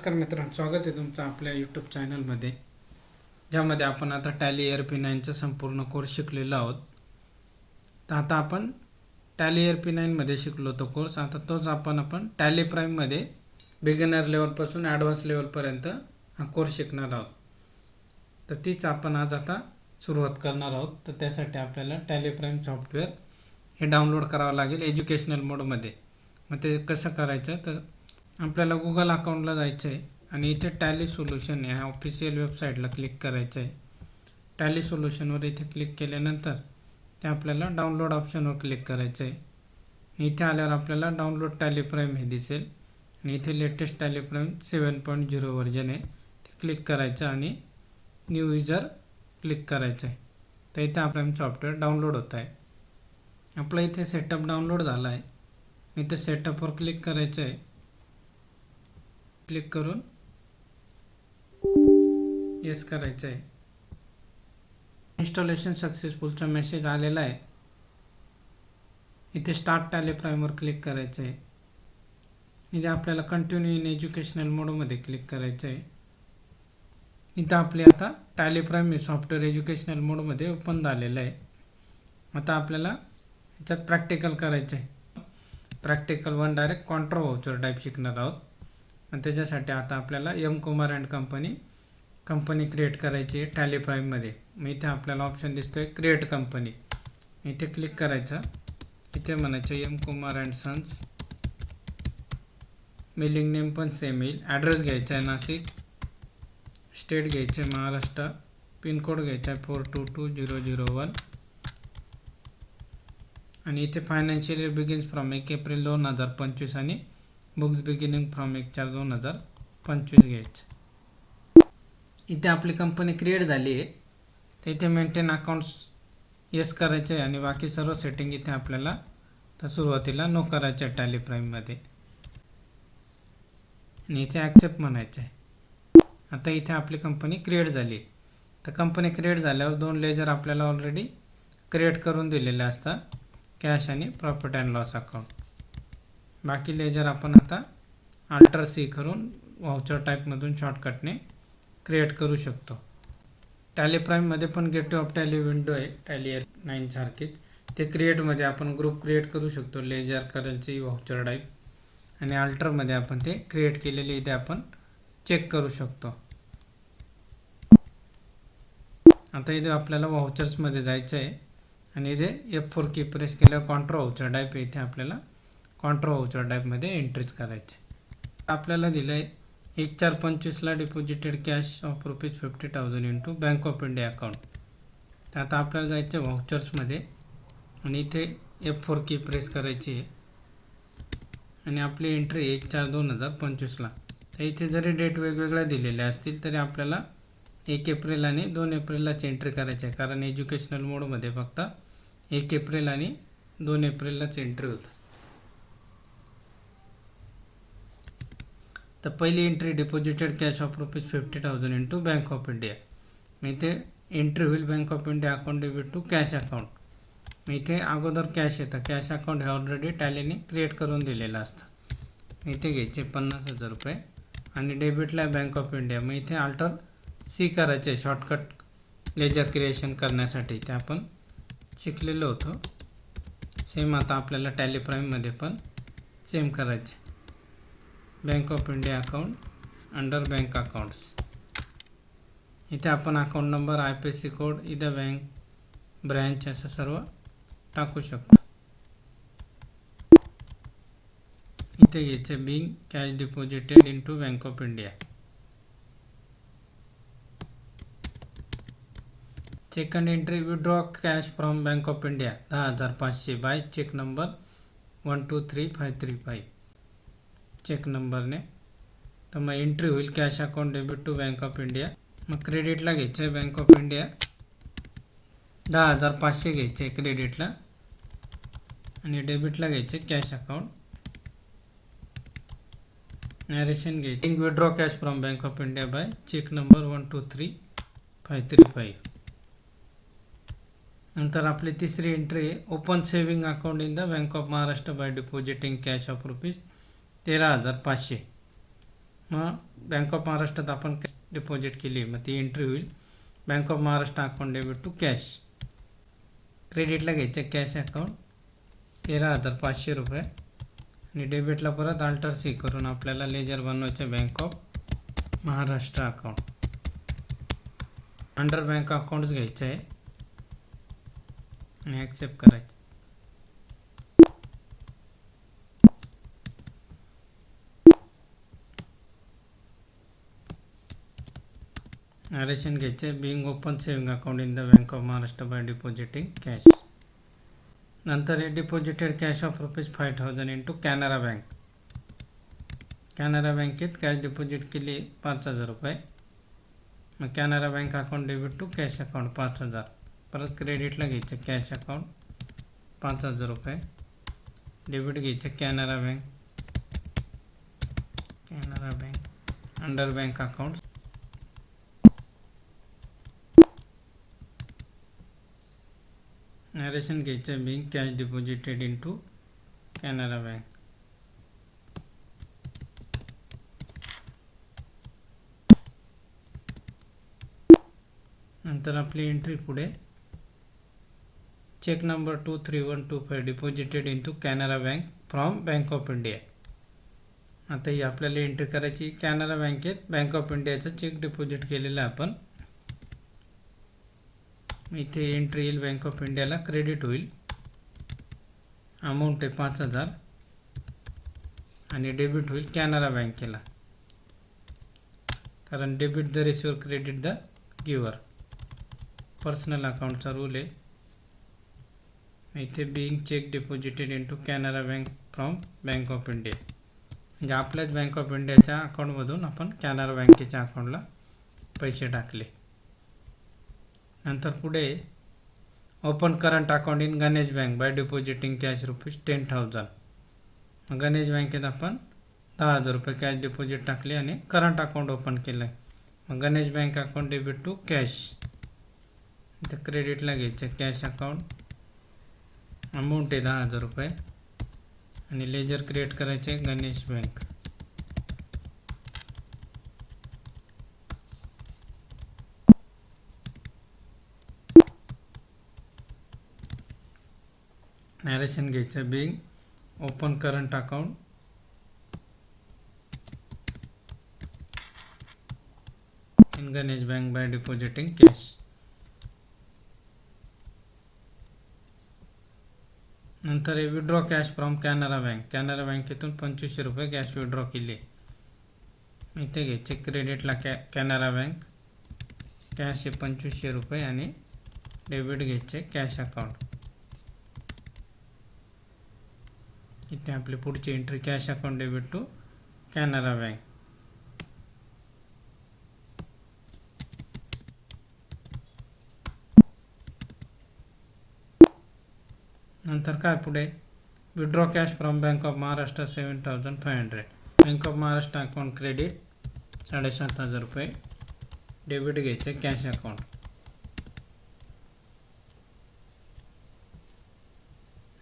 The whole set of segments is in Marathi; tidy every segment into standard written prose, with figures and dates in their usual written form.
नमस्कार मित्रांनो, स्वागत आहे तुमचं आपल्या यूट्यूब चॅनलमध्ये, ज्यामध्ये आपण आता टॅली ERP9चा संपूर्ण कोर्स शिकलेलो आहोत. तर आता आपण टॅली ERP9मध्ये शिकलो तो कोर्स. आता तोच आपण टॅली प्राईममध्ये बिगिनर लेवलपासून ॲडव्हान्स लेवलपर्यंत हा कोर्स शिकणार आहोत. तर तीच आपण आज आता सुरुवात करणार आहोत. तर त्यासाठी आपल्याला टॅली प्राईम सॉफ्टवेअर हे डाउनलोड करावं लागेल एज्युकेशनल मोडमध्ये. मग ते कसं करायचं, तर आपल्याला गुगल अकाउंटला जायचं आहे आणि इथे टॅली सोल्युशन ह्या ऑफिशियल वेबसाईटला क्लिक करायचं आहे. टॅली सोल्युशनवर इथे क्लिक केल्यानंतर ते आपल्याला डाउनलोड ऑप्शनवर क्लिक करायचं आहे. इथे आल्यावर आपल्याला डाउनलोड टॅली प्राईम हे दिसेल आणि इथे लेटेस्ट टॅली प्राईम 7.0 व्हर्जन आहे, ते क्लिक करायचं आणि न्यू युजर क्लिक करायचं आहे. तर इथे आपलं सॉफ्टवेअर डाउनलोड होत आहे. आपलं इथे सेटअप डाउनलोड झाला आहे. इथे सेटअपवर क्लिक करायचं आहे. क्लिक करून येस करायचं आहे. इन्स्टॉलेशन सक्सेसफुलचा मेसेज आलेला आहे. इथे स्टार्ट टॅली प्राईमवर क्लिक करायचं आहे. इथे आपल्याला कंटिन्यू इन एज्युकेशनल मोडमध्ये क्लिक करायचं आहे. इथं आपले आता टॅली प्राईम हे सॉफ्टवेअर एज्युकेशनल मोडमध्ये ओपन झालेलं आहे. आता आपल्याला याच्यात प्रॅक्टिकल करायचं आहे. Practical 1 direct contra voucher type शिकणार आहोत. आणि त्याच्यासाठी आता आपल्याला M Kumar and company create करायची आहे टॅली प्राईममध्ये. मग इथे आपल्याला ऑप्शन दिसतो आहे क्रिएट कंपनी. इथे क्लिक करायचं. इथे म्हणायचं M Kumar and sons. Mailing name पण सेम येईल. ॲड्रेस घ्यायचा आहे नाशिक. स्टेट घ्यायचं आहे महाराष्ट्र. पिनकोड घ्यायचा आहे 422001. आणि इथे financial year begins from 1 April 2025 आणि बुक्स बिगिनिंग फ्रॉम 1/4/2025 घ्यायचं. इथे आपली कंपनी क्रिएट झाली आहे. तर इथे मेंटेन अकाउंट्स येस करायचे आहे आणि बाकी सर्व सेटिंग इथे आपल्याला तर सुरुवातीला नो करायचं आहे टॅली प्राईममध्ये. आणि इथे ॲक्सेप्ट म्हणायचं आहे. आता इथे आपली कंपनी क्रिएट झाली. तर कंपनी क्रिएट झाल्यावर 2 लेजर आपल्याला ऑलरेडी क्रिएट करून दिलेले असतात, कॅश आणि प्रॉफिट अँड लॉस अकाउंट. बाकी लेजर आपण आता अल्टर सी करून व्हाउचर टाईपमधून शॉर्टकटने क्रिएट करू शकतो. टॅली प्राईममध्ये पण गेटवे ऑफ टॅली विंडो आहे टॅली ERP9 सारखीच. ते क्रिएटमध्ये आपण ग्रुप क्रिएट करू शकतो, लेजर करन्सी व्हाउचर टाईप. आणि अल्टरमध्ये आपण ते क्रिएट केलेले इथे आपण चेक करू शकतो. आता इथे आपल्याला व्हाउचर्समध्ये जायचं आहे आणि इथे F4 की प्रेस केल्यावर कॉन्ट्रा व्हाउचर टाईप इथे आपल्याला कॉन्ट्रा व्हाउचर टाईपमध्ये एंट्रीज करायचे. आपल्याला दिलं आहे 1/4/25ला deposited cash of ₹50,000 into bank of India account. तर आता आपल्याला जायचं आहे व्हाउचर्समध्ये आणि इथे F4 की प्रेस करायची आहे आणि आपली एंट्री 1/4/2025ला. तर इथे जरी डेट वेगवेगळ्या दिलेल्या असतील तरी आपल्याला 1 एप्रिल आणि 2 एप्रिललाच एंट्री करायची आहे, कारण एज्युकेशनल मोडमध्ये फक्त 1 एप्रिल आणि 2 एप्रिललाच एंट्री होतं. तर पहिली entry deposited cash of ₹50,000 into bank of India. मग इथे एंट्री होईल bank of India account debit to cash account. मग इथे अगोदर कॅश येतं. कॅश अकाउंट हे ऑलरेडी टॅलीने क्रिएट करून दिलेलं असतं. इथे घ्यायचे ₹50,000 आणि डेबिटला बँक ऑफ इंडिया. मग इथे अल्टर सी करायचे शॉर्टकट लेजर क्रिएशन करण्यासाठी. ते आपण शिकलेलो होतो. सेम आता आपल्याला टॅली प्राईममध्ये पण सेम करायचे. Bank of India account under bank accounts. इथे आपण अकाउंट नंबर, IFSC कोड, इथं बँक ब्रँच असं सर्व टाकू शकतो. इथे घ्यायचे being cash deposited into bank of India. Second entry withdraw cash from bank of India 10,500 by cheque number 123535 cheque नंबरने. तर मग एंट्री होईल cash account debit to bank of India. मग क्रेडिटला घ्यायचं आहे बँक ऑफ इंडिया 10,500 घ्यायचे आहे क्रेडिटला आणि डेबिटला घ्यायचे कॅश अकाउंट. नॅरेशन घ्यायचे withdraw cash from bank of India by cheque number 123535. नंतर आपली तिसरी एंट्री आहे open saving account in the bank of Maharashtra by depositing cash of ₹13,500. मग बँक ऑफ महाराष्ट्रात आपण कॅश डिपॉझिट केली, मग ती एंट्री होईल bank of Maharashtra account debit to cash. क्रेडिटला घ्यायचं कॅश अकाउंट 13,500 रुपये आणि डेबिटला परत अल्टर सी करून आपल्याला लेजर बनवायचं bank of Maharashtra account. Under bank accounts घ्यायचं आहे आणि ॲक्सेप्ट करायचं. नरेशन घ्यायचे being open saving account in the bank of Maharashtra by depositing cash. नंतर हे deposited cash of ₹5,000 into Canara bank. Canara बँकेत कॅश डिपॉझिट केली 5,000 रुपये. मग Canara bank account debit to cash account 5,000. परत क्रेडिटला घ्यायचं कॅश अकाउंट 5,000 रुपये. डेबिट घ्यायचं Canara bank under bank account. Narration घ्यायचं being cash deposited into Canara bank. नंतर आपली एंट्री पुढे cheque number 23125 deposited into Canara bank from bank of India. आता ही आपल्याला एंट्री करायची. कॅनरा बँकेत बँक ऑफ इंडियाचं चेक डिपॉझिट केलेलं आपण. इथे एंट्री येईल बँक ऑफ इंडियाला, क्रेडिट होईल. अमाऊंट आहे 5,000 आणि डेबिट होईल कॅनरा बँकेला, कारण debit the receiver credit the giver. Personal अकाउंटचा rule आहे. इथे being cheque deposited into Canara bank from bank of India, म्हणजे आपल्याच बँक ऑफ इंडियाच्या अकाउंटमधून आपण कॅनरा बँकेच्या अकाउंटला पैसे टाकले. नंतर पुढे open current account in Ganesh bank by depositing cash ₹10,000. Ganesh बँकेत आपण 10,000 रुपये कॅश डिपॉझिट टाकले आणि करंट अकाउंट ओपन केलं आहे. मग Ganesh bank account debit to cash. इथं क्रेडिटला घ्यायचं कॅश अकाउंट. अमाऊंट आहे 10,000 रुपये आणि लेजर क्रिएट करायचे गणेश बँक. नरेशन घ्यायचं being open current account in Ganesh bank by depositing cash. नंतर हे withdraw cash from Canara bank. Canara बँकेतून 2,500 रुपये कॅश विड्रॉ केले. इथे घ्यायचे क्रेडिटला कॅनरा बँक कॅश आहे 2,500 रुपये आणि डेबिट घ्यायचे कॅश अकाउंट. इथे आपली पुढची entry cash account debit to Canara bank. नंतर काय पुढे withdraw cash from bank of Maharashtra 7,500. Bank of Maharashtra account credit 7,500 रुपये. डेबिट घ्यायचे कॅश अकाउंट.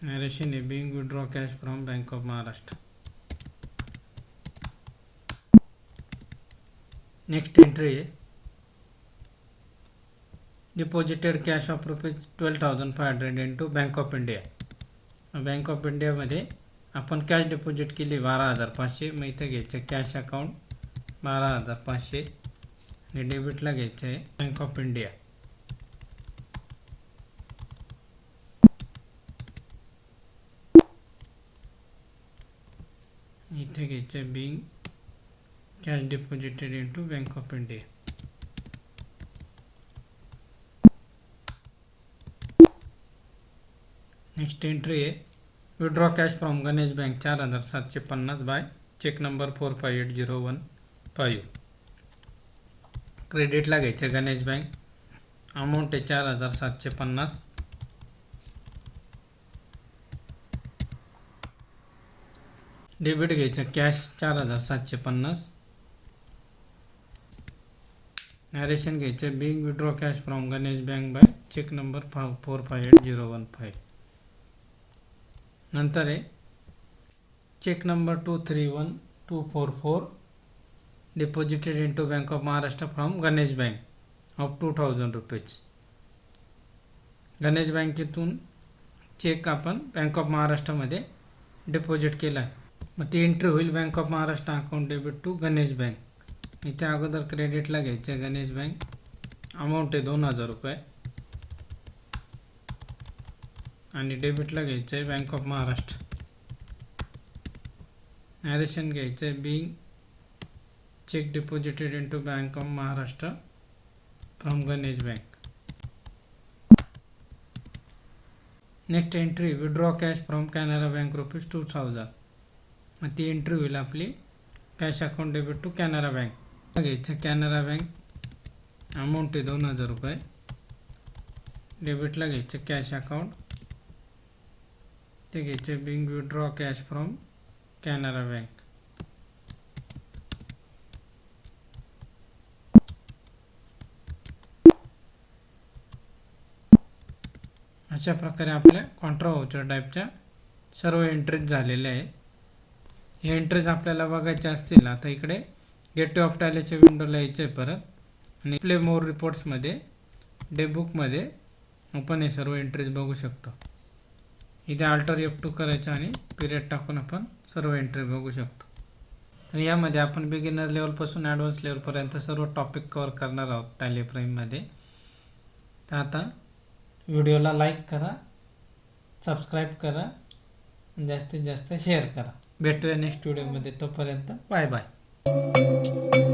नरेशन आहे being withdraw cash from bank of Maharashtra. Next entry आहे deposited cash of ₹12,500 into bank of India. Bank of इंडियामध्ये आपण कॅश डिपॉझिट केली 12,500. मग इथं घ्यायचं कॅश अकाउंट 12,500 आणि डेबिटला घ्यायचं आहे बँक ऑफ इंडिया. इथे घ्यायचं being cash deposited into bank of India. Next entry आहे withdraw cash from Ganesh bank 4,750 by cheque number 458015. क्रेडिटला घ्यायचं गणेश बँक. अमाऊंट आहे 4,750. डेबिट घ्यायचं कॅश 4,750. नरेशन घ्यायचं being withdraw cash from Ganesh bank by cheque number 458015. नंतर आहे cheque number 231244 deposited into bank of Maharashtra from Ganesh bank of 2000 rupees. Ganesh बँकेतून चेक आपण बँक ऑफ महाराष्ट्रामध्ये डिपॉझिट केला आहे. मग ती एंट्री होईल bank of Maharashtra account debit to Ganesh bank. इथे अगोदर क्रेडिटला घ्यायचं आहे गणेश बँक, अमाऊंट आहे 2000 रुपये, आणि डेबिटला घ्यायचं आहे बँक ऑफ महाराष्ट्र. नॅरेशन घ्यायचं आहे being cheque deposited into bank of Maharashtra from Ganesh bank. Next entry withdraw cash from Canara bank rupees 2000. मग ती एंट्री होईल आपली cash account debit to Canara bank. घ्यायचं कॅनरा बँक, अमाऊंट आहे 2000 रुपये, डेबिटला घ्यायचं कॅश अकाउंट, ते घ्यायचं being withdraw cash from Canara bank. अशा प्रकारे आपल्या कॉन्ट्रा व्हाउचर टाईपच्या सर्व एंट्रीज झालेल्या आहे. हे एंट्रीज आपल्याला बघायचे असतील, आता इकडे गेटवे ऑफ टॅलीच्या विंडोला यायचं आहे परत, आणि प्ले मोर रिपोर्ट्समध्ये डे बुकमध्ये आपण हे सर्व एंट्रीज बघू शकतो. इथे अल्टर F2 करायचं आणि पिरियड टाकून आपण सर्व एंट्री बघू शकतो. तर यामध्ये आपण बिगिनर लेवलपासून ॲडव्हान्स लेवलपर्यंत सर्व टॉपिक कवर करणार आहोत टॅली प्राईममध्ये. तर आता व्हिडिओला लाईक करा, सबस्क्राईब करा, जास्तीत जास्त शेअर करा. भेटूया नेक्स्ट व्हिडिओमध्ये. तोपर्यंत बाय बाय.